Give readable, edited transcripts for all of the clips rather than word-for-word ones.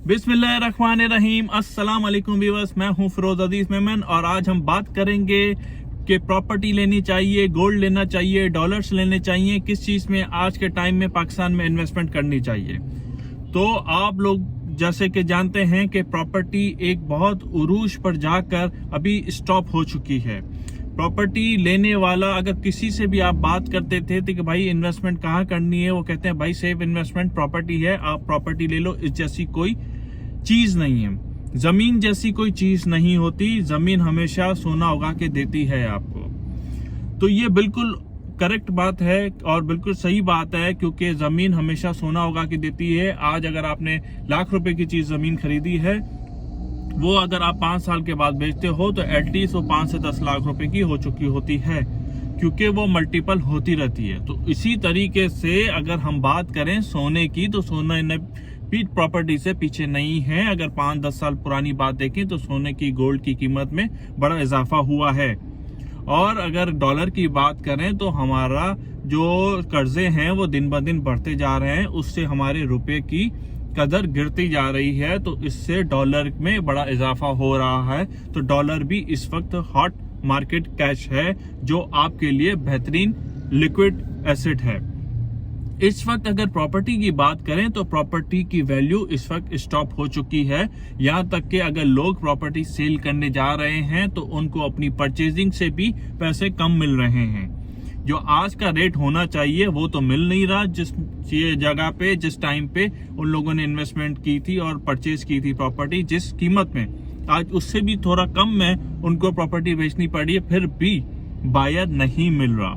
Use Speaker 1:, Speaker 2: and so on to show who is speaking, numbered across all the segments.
Speaker 1: बिस्मिल्लाहिर्रहमानिर्रहीम। अस्सलाम वालेकुम व्यूअर्स, मैं हूं फिरोज अजीज मेमन और आज हम बात करेंगे कि प्रॉपर्टी लेनी चाहिए, गोल्ड लेना चाहिए, डॉलर्स लेने चाहिए, किस चीज में आज के टाइम में पाकिस्तान में इन्वेस्टमेंट करनी चाहिए। तो आप लोग जैसे कि जानते हैं कि प्रॉपर्टी एक बहुत उरूज पर जाकर अभी स्टॉप हो चुकी है। प्रॉपर्टी लेने वाला अगर किसी से भी आप बात करते थे तो कि भाई इन्वेस्टमेंट कहाँ करनी है, वो कहते हैं भाई सेफ इन्वेस्टमेंट प्रॉपर्टी है, आप प्रॉपर्टी ले लो, इस जैसी कोई चीज नहीं है। जमीन जैसी कोई चीज नहीं होती, जमीन हमेशा सोना उगा के देती है आपको। तो ये बिल्कुल करेक्ट बात है और बिल्कुल सही बात है, क्योंकि जमीन हमेशा सोना उगा के देती है। आज अगर आपने लाख रुपए की चीज जमीन खरीदी है, वो अगर आप 5 साल के बाद बेचते हो तो एटलीस्ट वो 5 से 10 लाख रुपए की हो चुकी होती है, क्योंकि वो मल्टीपल होती रहती है। तो इसी तरीके से अगर हम बात करें सोने की, तो सोना पीट प्रॉपर्टी से पीछे नहीं है। अगर 5-10 साल पुरानी बात देखें तो सोने की, गोल्ड की कीमत में बड़ा इजाफा हुआ है। और अगर डॉलर की बात करें तो हमारा जो कर्जे हैं वो दिन ब दिन बढ़ते जा रहे हैं, उससे हमारे रुपए की कदर गिरती जा रही है, तो इससे डॉलर में बड़ा इजाफा हो रहा है। तो डॉलर भी इस वक्त हॉट मार्केट कैश है, जो आपके लिए बेहतरीन लिक्विड एसेट है। इस वक्त अगर प्रॉपर्टी की बात करें तो प्रॉपर्टी की वैल्यू इस वक्त स्टॉप हो चुकी है। यहाँ तक कि अगर लोग प्रॉपर्टी सेल करने जा रहे हैं तो उनको अपनी परचेजिंग से भी पैसे कम मिल रहे हैं। जो आज का रेट होना चाहिए वो तो मिल नहीं रहा, जिस जगह पे, जिस टाइम पे उन लोगों ने इन्वेस्टमेंट की थी और परचेज की थी प्रॉपर्टी, जिस कीमत में, आज उससे भी थोड़ा कम में उनको प्रॉपर्टी बेचनी पड़ी है, फिर भी बायर नहीं मिल रहा,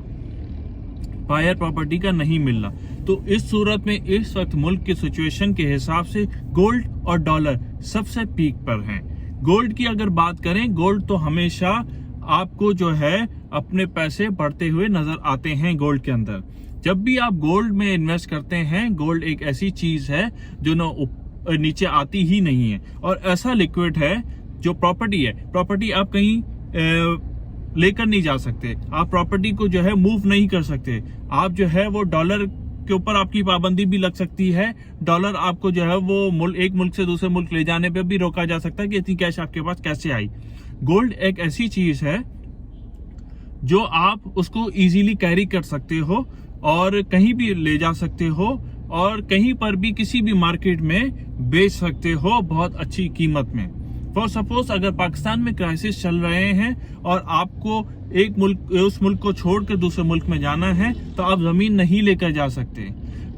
Speaker 1: बायर प्रॉपर्टी का नहीं मिल रहा। तो इस सूरत में इस वक्त मुल्क की सिचुएशन के हिसाब से गोल्ड और डॉलर सबसे पीक पर हैं। गोल्ड की अगर बात करें, गोल्ड तो हमेशा आपको जो है अपने पैसे बढ़ते हुए नजर आते हैं। गोल्ड के अंदर जब भी आप गोल्ड में इन्वेस्ट करते हैं, गोल्ड एक ऐसी चीज है जो नीचे आती ही नहीं है और ऐसा लिक्विड है जो प्रॉपर्टी है। प्रॉपर्टी आप कहीं लेकर नहीं जा सकते, आप प्रॉपर्टी को जो है मूव नहीं कर सकते। आप जो है वो डॉलर के ऊपर आपकी पाबंदी भी लग सकती है। डॉलर आपको जो है वो एक मुल्क से दूसरे मुल्क ले जाने पे भी रोका जा सकता है कि इतनी कैश आपके पास कैसे आई। गोल्ड एक ऐसी चीज है जो आप उसको इजीली कैरी कर सकते हो और कहीं भी ले जा सकते हो और कहीं पर भी किसी भी मार्केट में बेच सकते हो बहुत अच्छी कीमत में। फॉर सपोज अगर पाकिस्तान में क्राइसिस चल रहे हैं और आपको एक मुल्क, उस मुल्क को छोड़कर दूसरे मुल्क में जाना है, तो आप जमीन नहीं लेकर जा सकते।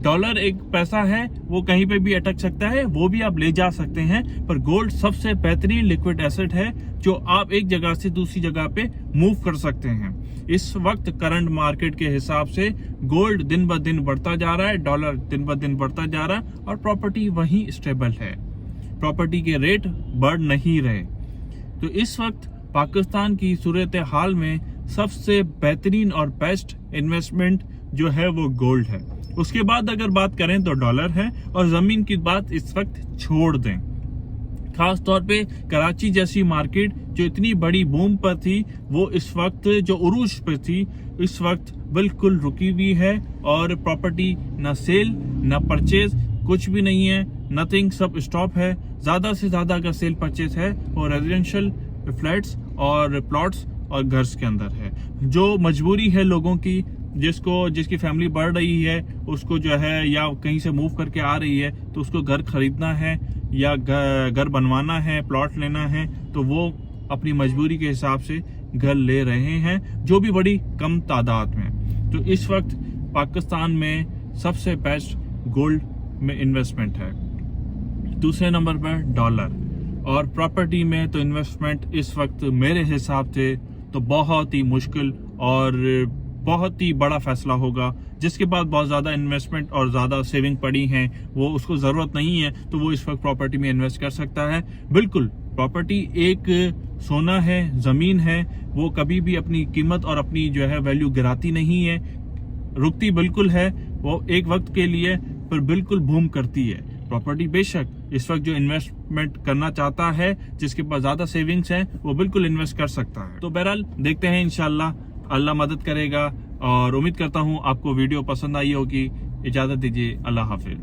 Speaker 1: डॉलर एक पैसा है, वो कहीं पे भी अटक सकता है, वो भी आप ले जा सकते हैं। पर गोल्ड सबसे बेहतरीन लिक्विड एसेट है जो आप एक जगह से दूसरी जगह पे मूव कर सकते हैं। इस वक्त करंट मार्केट के हिसाब से गोल्ड दिन ब दिन बढ़ता जा रहा है, डॉलर दिन ब दिन बढ़ता जा रहा है और प्रॉपर्टी वहीं स्टेबल है, प्रॉपर्टी के रेट बढ़ नहीं रहे। तो इस वक्त पाकिस्तान की सूरत हाल में सबसे बेहतरीन और बेस्ट इन्वेस्टमेंट जो है वो गोल्ड है। उसके बाद अगर बात करें तो डॉलर है और जमीन की बात इस वक्त छोड़ दें। खास तौर पे कराची जैसी मार्केट जो इतनी बड़ी बूम पर थी, वो इस वक्त जो उरूज पे थी, इस वक्त बिल्कुल रुकी हुई है और प्रॉपर्टी न सेल न परचेज, कुछ भी नहीं है, नथिंग, सब स्टॉप है। ज्यादा से ज्यादा अगर सेल परचेज है वो रेजिडेंशियल फ्लैट्स और प्लॉट्स और घर्स के अंदर है। जो मजबूरी है लोगों की, जिसकी फैमिली बढ़ रही है, उसको जो है या कहीं से मूव करके आ रही है तो उसको घर खरीदना है या घर बनवाना है, प्लॉट लेना है, तो वो अपनी मजबूरी के हिसाब से घर ले रहे हैं, जो भी बड़ी कम तादाद में। तो इस वक्त पाकिस्तान में सबसे बेस्ट गोल्ड में इन्वेस्टमेंट है। दूसरे नंबर पर डॉलर और प्रॉपर्टी में तो इन्वेस्टमेंट इस वक्त मेरे हिसाब से तो बहुत ही मुश्किल और बहुत ही बड़ा फैसला होगा। जिसके बाद बहुत ज़्यादा इन्वेस्टमेंट और ज़्यादा सेविंग पड़ी हैं, वो उसको ज़रूरत नहीं है, तो वो इस वक्त प्रॉपर्टी में इन्वेस्ट कर सकता है। बिल्कुल, प्रॉपर्टी एक सोना है, ज़मीन है, वो कभी भी अपनी कीमत और अपनी जो है वैल्यू गिराती नहीं है, रुकती बिल्कुल है। वो एक वक्त के लिए पर बिल्कुल बूम करती है प्रॉपर्टी। बेशक इस वक्त जो इन्वेस्टमेंट करना चाहता है, जिसके पास ज्यादा सेविंग्स हैं, वो बिल्कुल इन्वेस्ट कर सकता है। तो बहरहाल देखते हैं, इंशाल्लाह अल्लाह मदद करेगा और उम्मीद करता हूँ आपको वीडियो पसंद आई होगी। इजाजत दीजिए, अल्लाह हाफिज।